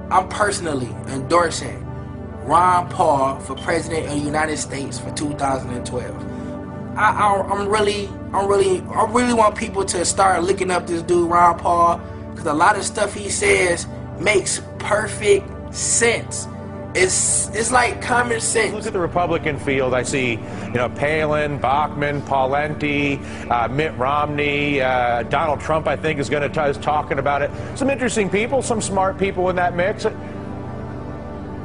I'm personally endorsing Ron Paul for President of the United States for 2012. I really want people to start looking up this dude Ron Paul, because a lot of stuff he says makes perfect sense. It's like common sense. Look at the Republican field. I see, Palin, Bachmann, Pawlenty, Mitt Romney, Donald Trump, I think, is talking about it. Some interesting people, some smart people in that mix.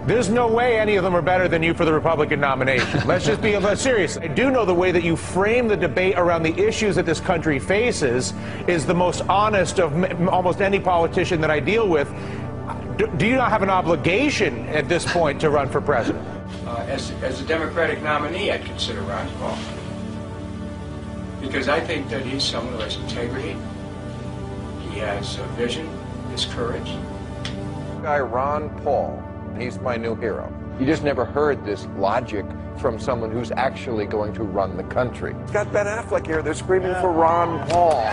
There's no way any of them are better than you for the Republican nomination. Let's just be serious. I do know the way that you frame the debate around the issues that this country faces is the most honest of almost any politician that I deal with. Do you not have an obligation at this point to run for president? As a Democratic nominee, I'd consider Ron Paul. Because I think that he's someone who has integrity, he has a vision, his courage. Guy Ron Paul, he's my new hero. You just never heard this logic from someone who's actually going to run the country. It's got Ben Affleck here, they're screaming for Ron Paul.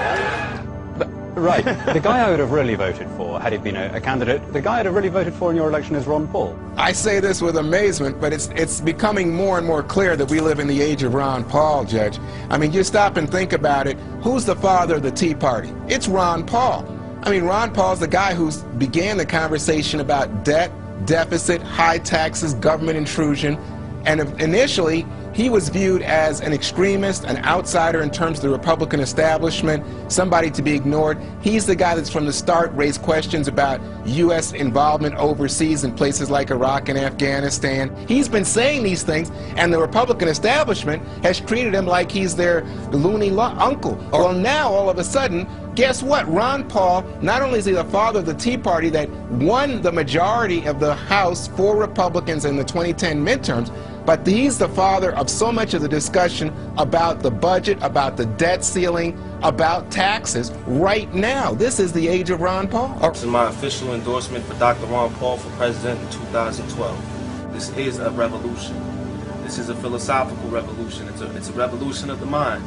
Right. The guy I would have really voted for, had he been a candidate, the guy I'd have really voted for in your election is Ron Paul. I say this with amazement, but it's becoming more and more clear that we live in the age of Ron Paul, Judge. I mean, you stop and think about it. Who's the father of the Tea Party? It's Ron Paul. I mean, Ron Paul's the guy who began the conversation about debt, deficit, high taxes, government intrusion, and initially he was viewed as an extremist, an outsider in terms of the Republican establishment, somebody to be ignored. He's the guy that's from the start raised questions about U.S. involvement overseas in places like Iraq and Afghanistan. He's been saying these things, and the Republican establishment has treated him like he's their loony uncle. Well, now, all of a sudden, guess what? Ron Paul, not only is he the father of the Tea Party that won the majority of the House for Republicans in the 2010 midterms, but he's the father of so much of the discussion about the budget, about the debt ceiling, about taxes right now. This is the age of Ron Paul. This is my official endorsement for Dr. Ron Paul for president in 2012. This is a revolution. This is a philosophical revolution. It's a revolution of the mind.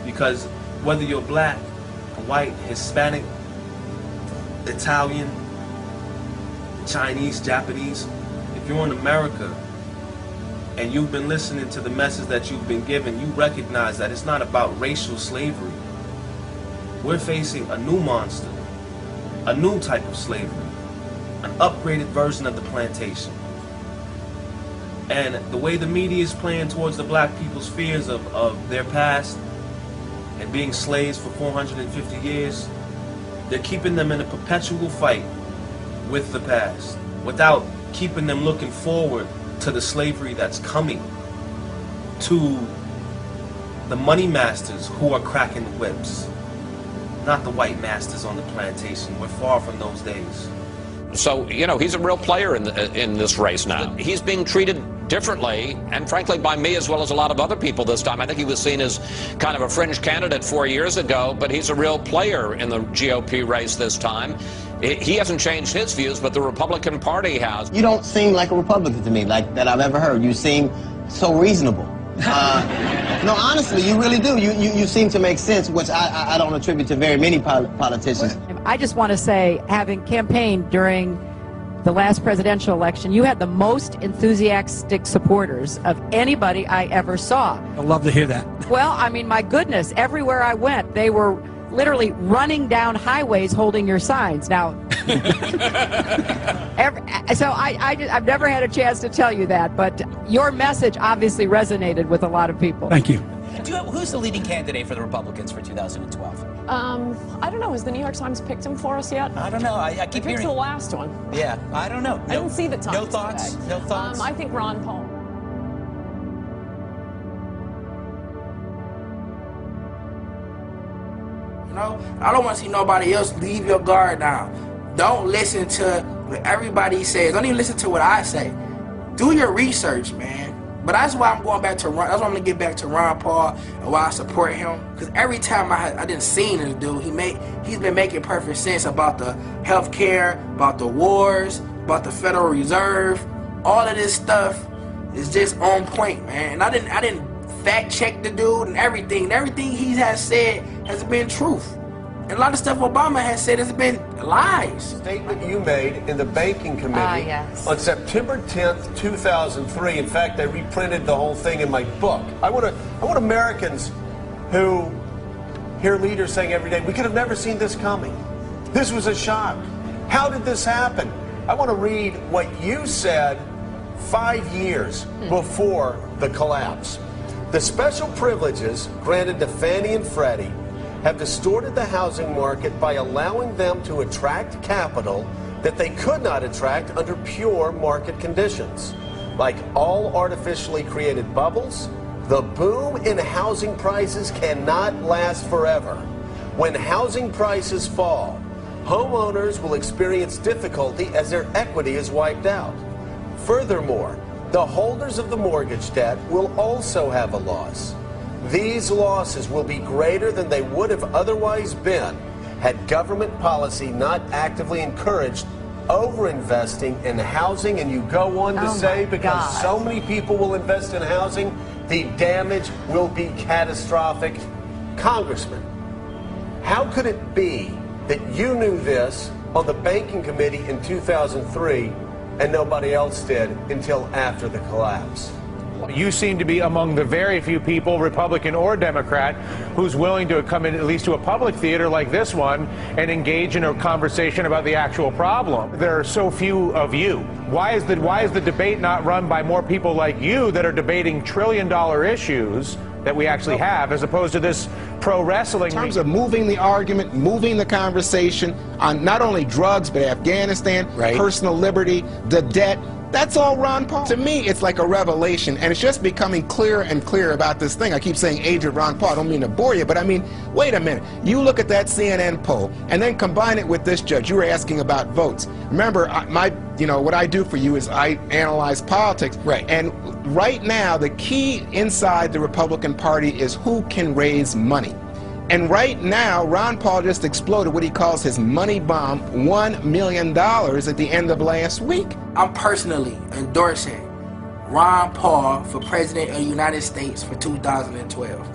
Because whether you're black, white, Hispanic, Italian, Chinese, Japanese, if you're in America and you've been listening to the message that you've been given, you recognize that it's not about racial slavery. We're facing a new monster, a new type of slavery, an upgraded version of the plantation. And the way the media is playing towards the black people's fears of their past and being slaves for 450 years, they're keeping them in a perpetual fight with the past without keeping them looking forward to the slavery that's coming, to the money masters who are cracking the whips, not the white masters on the plantation. We're far from those days. So, he's a real player in this race now. He's being treated differently, and frankly by me as well as a lot of other people this time. I think he was seen as kind of a fringe candidate 4 years ago, but he's a real player in the GOP race this time. He hasn't changed his views, but the Republican Party has. You don't seem like a Republican to me, like that I've ever heard. You seem so reasonable. No, honestly, you really do. You seem to make sense, which I don't attribute to very many politicians. I just want to say, having campaigned during the last presidential election, you had the most enthusiastic supporters of anybody I ever saw. I'd love to hear that. Well, I mean, my goodness, everywhere I went, they were literally running down highways holding your signs. Now, I've never had a chance to tell you that, but your message obviously resonated with a lot of people. Thank you. Who's the leading candidate for the Republicans for 2012? I don't know. Has the New York Times picked him for us yet? I don't know. I keep hearing the last one. Yeah, I don't know. I didn't see the Times. No thoughts? Today. No thoughts? I think Ron Paul. I don't want to see nobody else. Leave your guard down. Don't listen to what everybody says. Don't even listen to what I say. Do your research, man. But that's why I'm going back to Ron. That's why I'm going to get back to Ron Paul and why I support him. Because every time I didn't see this dude, he's been making perfect sense about the health care, about the wars, about the Federal Reserve. All of this stuff is just on point, man. And I didn't fact check the dude and everything. Everything he has said has been truth. And a lot of stuff Obama has said has been lies. Statement you made in the banking committee on September 10th, 2003. In fact, I reprinted the whole thing in my book. I want Americans who hear leaders saying every day, we could have never seen this coming. This was a shock. How did this happen? I want to read what you said 5 years before the collapse. The special privileges granted to Fannie and Freddie have distorted the housing market by allowing them to attract capital that they could not attract under pure market conditions. Like all artificially created bubbles, the boom in housing prices cannot last forever. When housing prices fall, homeowners will experience difficulty as their equity is wiped out. Furthermore, the holders of the mortgage debt will also have a loss. These losses will be greater than they would have otherwise been had government policy not actively encouraged overinvesting in housing. And you go on to say, because so many people will invest in housing, the damage will be catastrophic. Congressman, how could it be that you knew this on the banking committee in 2003 and nobody else did until after the collapse? You seem to be among the very few people, Republican or Democrat, who's willing to come in at least to a public theater like this one and engage in a conversation about the actual problem. There are so few of you. Why is the debate not run by more people like you that are debating trillion-dollar issues that we actually have, as opposed to this pro wrestling? In terms of moving the argument, moving the conversation on not only drugs, but Afghanistan, personal liberty, the debt, that's all Ron Paul. To me, it's like a revelation, and it's just becoming clearer and clearer about this thing. I keep saying age of Ron Paul. I don't mean to bore you, but I mean, wait a minute. You look at that CNN poll, and then combine it with this, Judge. You were asking about votes. Remember, what I do for you is I analyze politics. And right now, the key inside the Republican Party is who can raise money. And right now, Ron Paul just exploded what he calls his money bomb, $1 million at the end of last week. I'm personally endorsing Ron Paul for President of the United States for 2012.